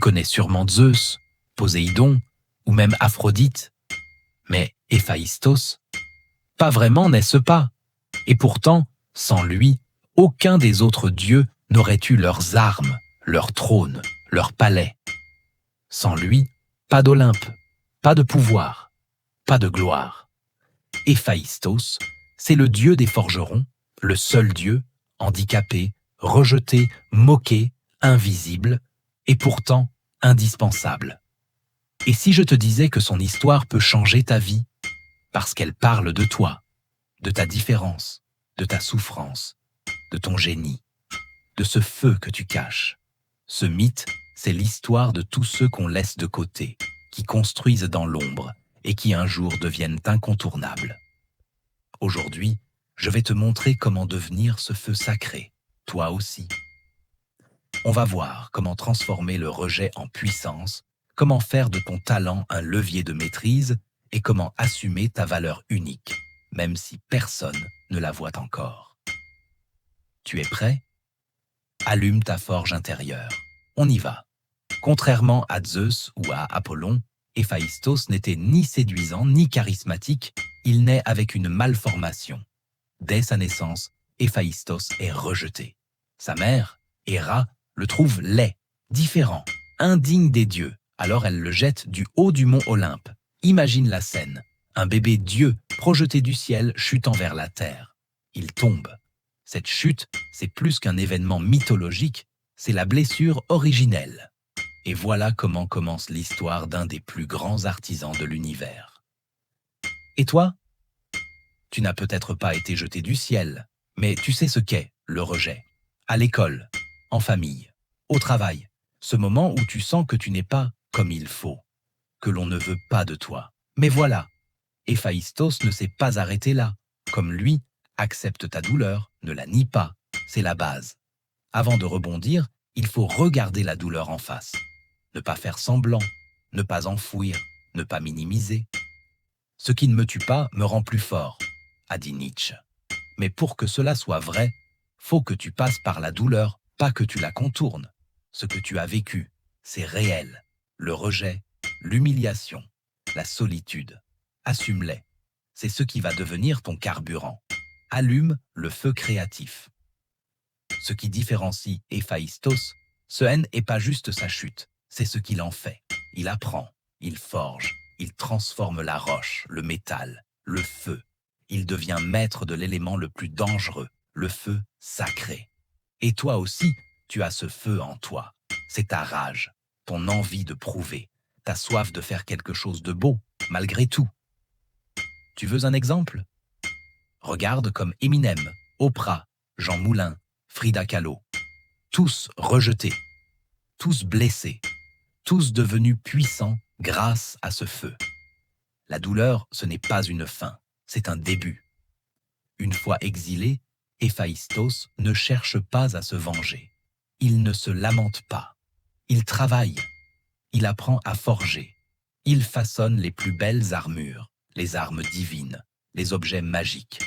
connais sûrement Zeus, Poséidon ou même Aphrodite. Mais Héphaïstos, pas vraiment, n'est-ce pas? Et pourtant, sans lui, aucun des autres dieux n'aurait eu leurs armes, leur trône, leur palais. Sans lui, pas d'Olympe, pas de pouvoir, pas de gloire. Héphaïstos, c'est le dieu des forgerons, le seul dieu, handicapé, rejeté, moqué, invisible, et pourtant indispensable. Et si je te disais que son histoire peut changer ta vie, parce qu'elle parle de toi, de ta différence, de ta souffrance, de ton génie, de ce feu que tu caches. Ce mythe, c'est l'histoire de tous ceux qu'on laisse de côté, qui construisent dans l'ombre et qui un jour deviennent incontournables. Aujourd'hui, je vais te montrer comment devenir ce feu sacré, toi aussi. On va voir comment transformer le rejet en puissance, comment faire de ton talent un levier de maîtrise et comment assumer ta valeur unique, même si personne ne la voit encore. Tu es prêt? Allume ta forge intérieure. On y va. Contrairement à Zeus ou à Apollon, Héphaïstos n'était ni séduisant ni charismatique, il naît avec une malformation. Dès sa naissance, Héphaïstos est rejeté. Sa mère, Héra, le trouve laid, différent, indigne des dieux, alors elle le jette du haut du mont Olympe. Imagine la scène, un bébé dieu projeté du ciel chutant vers la terre. Il tombe. Cette chute, c'est plus qu'un événement mythologique, c'est la blessure originelle. Et voilà comment commence l'histoire d'un des plus grands artisans de l'univers. Et toi? Tu n'as peut-être pas été jeté du ciel, mais tu sais ce qu'est le rejet. À l'école, en famille, au travail, ce moment où tu sens que tu n'es pas comme il faut, que l'on ne veut pas de toi. Mais voilà, Héphaïstos ne s'est pas arrêté là. Comme lui, accepte ta douleur, ne la nie pas, c'est la base. Avant de rebondir, il faut regarder la douleur en face. Ne pas faire semblant, ne pas enfouir, ne pas minimiser. Ce qui ne me tue pas me rend plus fort, a dit Nietzsche. Mais pour que cela soit vrai, faut que tu passes par la douleur, pas que tu la contournes. Ce que tu as vécu, c'est réel. Le rejet, l'humiliation, la solitude. Assume-les. C'est ce qui va devenir ton carburant. Allume le feu créatif. Ce qui différencie Héphaïstos, ce n'est pas juste sa chute, c'est ce qu'il en fait. Il apprend, il forge, il transforme la roche, le métal, le feu. Il devient maître de l'élément le plus dangereux, le feu sacré. Et toi aussi, tu as ce feu en toi. C'est ta rage, ton envie de prouver, ta soif de faire quelque chose de beau, malgré tout. Tu veux un exemple? Regarde comme Eminem, Oprah, Jean Moulin, Frida Kahlo. Tous rejetés, tous blessés, tous devenus puissants grâce à ce feu. La douleur, ce n'est pas une fin, c'est un début. Une fois exilé, Héphaïstos ne cherche pas à se venger. Il ne se lamente pas. Il travaille. Il apprend à forger. Il façonne les plus belles armures, les armes divines, les objets magiques.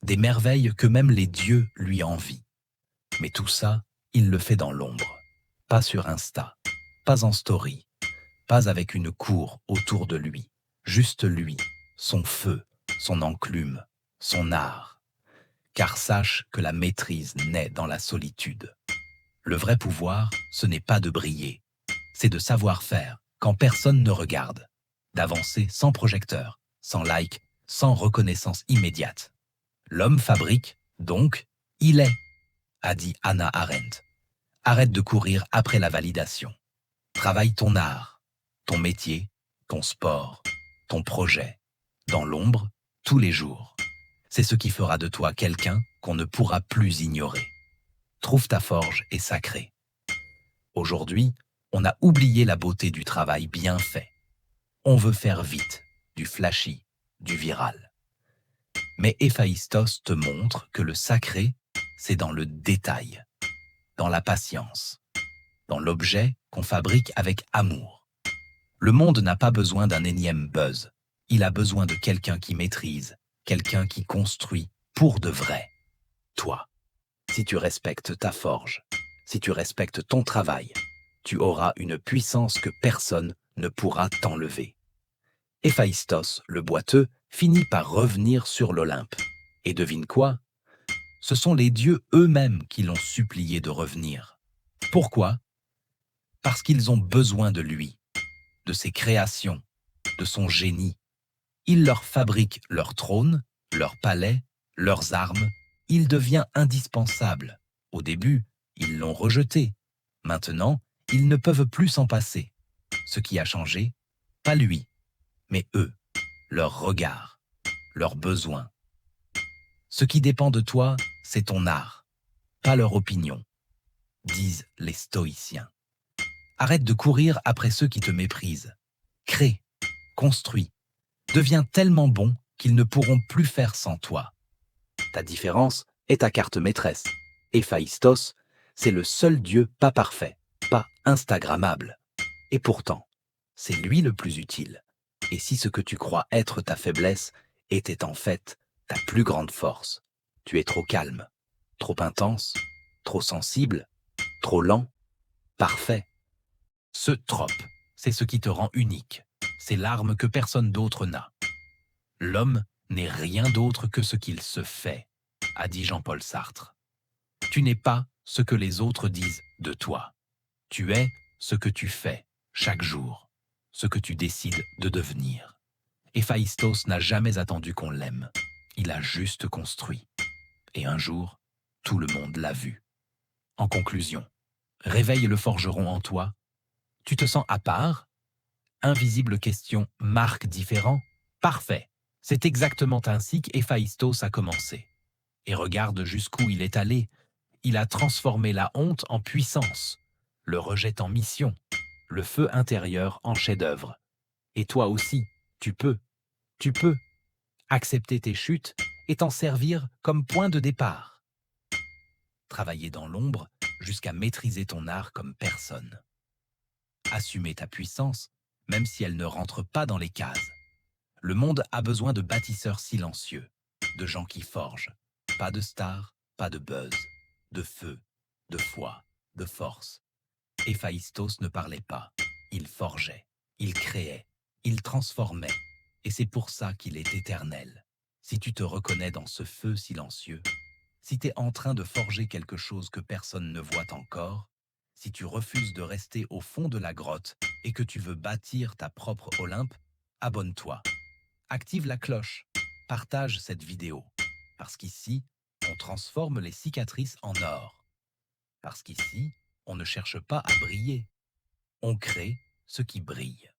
Des merveilles que même les dieux lui envient. Mais tout ça, il le fait dans l'ombre. Pas sur Insta, pas en story, pas avec une cour autour de lui. Juste lui, son feu, son enclume, son art. Car sache que la maîtrise naît dans la solitude. Le vrai pouvoir, ce n'est pas de briller, c'est de savoir faire quand personne ne regarde, d'avancer sans projecteur, sans like, sans reconnaissance immédiate. L'homme fabrique, donc, il est, a dit Hannah Arendt. Arrête de courir après la validation. Travaille ton art, ton métier, ton sport, ton projet, dans l'ombre, tous les jours. C'est ce qui fera de toi quelqu'un qu'on ne pourra plus ignorer. Trouve ta forge est sacrée. Aujourd'hui, on a oublié la beauté du travail bien fait. On veut faire vite, du flashy, du viral. Mais Héphaïstos te montre que le sacré, c'est dans le détail, dans la patience, dans l'objet qu'on fabrique avec amour. Le monde n'a pas besoin d'un énième buzz. Il a besoin de quelqu'un qui maîtrise, quelqu'un qui construit pour de vrai. Toi, si tu respectes ta forge, si tu respectes ton travail, tu auras une puissance que personne ne pourra t'enlever. Héphaïstos, le boiteux, finit par revenir sur l'Olympe. Et devine quoi? Ce sont les dieux eux-mêmes qui l'ont supplié de revenir. Pourquoi? Parce qu'ils ont besoin de lui, de ses créations, de son génie. Il leur fabrique leur trône, leur palais, leurs armes. Il devient indispensable. Au début, ils l'ont rejeté. Maintenant, ils ne peuvent plus s'en passer. Ce qui a changé, pas lui, mais eux, leur regard, leurs besoins. Ce qui dépend de toi, c'est ton art, pas leur opinion, disent les stoïciens. Arrête de courir après ceux qui te méprisent. Crée, construis, deviens tellement bon qu'ils ne pourront plus faire sans toi. Ta différence est ta carte maîtresse. Héphaïstos, c'est le seul dieu pas parfait, pas instagrammable. Et pourtant, c'est lui le plus utile. Et si ce que tu crois être ta faiblesse était en fait ta plus grande force, tu es trop calme, trop intense, trop sensible, trop lent, parfait. Ce trope, c'est ce qui te rend unique. C'est l'arme que personne d'autre n'a. L'homme n'est rien d'autre que ce qu'il se fait, a dit Jean-Paul Sartre. Tu n'es pas ce que les autres disent de toi. Tu es ce que tu fais chaque jour, ce que tu décides de devenir. Héphaïstos n'a jamais attendu qu'on l'aime. Il a juste construit. Et un jour, tout le monde l'a vu. En conclusion, réveille le forgeron en toi. Tu te sens à part? Invisible question, marque différent? Parfait. C'est exactement ainsi qu'Héphaïstos a commencé. Et regarde jusqu'où il est allé. Il a transformé la honte en puissance, le rejet en mission, le feu intérieur en chef-d'œuvre. Et toi aussi, tu peux accepter tes chutes et t'en servir comme point de départ. Travailler dans l'ombre jusqu'à maîtriser ton art comme personne. Assumer ta puissance, même si elle ne rentre pas dans les cases. Le monde a besoin de bâtisseurs silencieux, de gens qui forgent. Pas de stars, pas de buzz, de feu, de foi, de force. Héphaïstos ne parlait pas, il forgeait, il créait, il transformait. Et c'est pour ça qu'il est éternel. Si tu te reconnais dans ce feu silencieux, si tu es en train de forger quelque chose que personne ne voit encore, si tu refuses de rester au fond de la grotte et que tu veux bâtir ta propre Olympe, abonne-toi. Active la cloche. Partage cette vidéo. Parce qu'ici, on transforme les cicatrices en or. Parce qu'ici, on ne cherche pas à briller. On crée ce qui brille.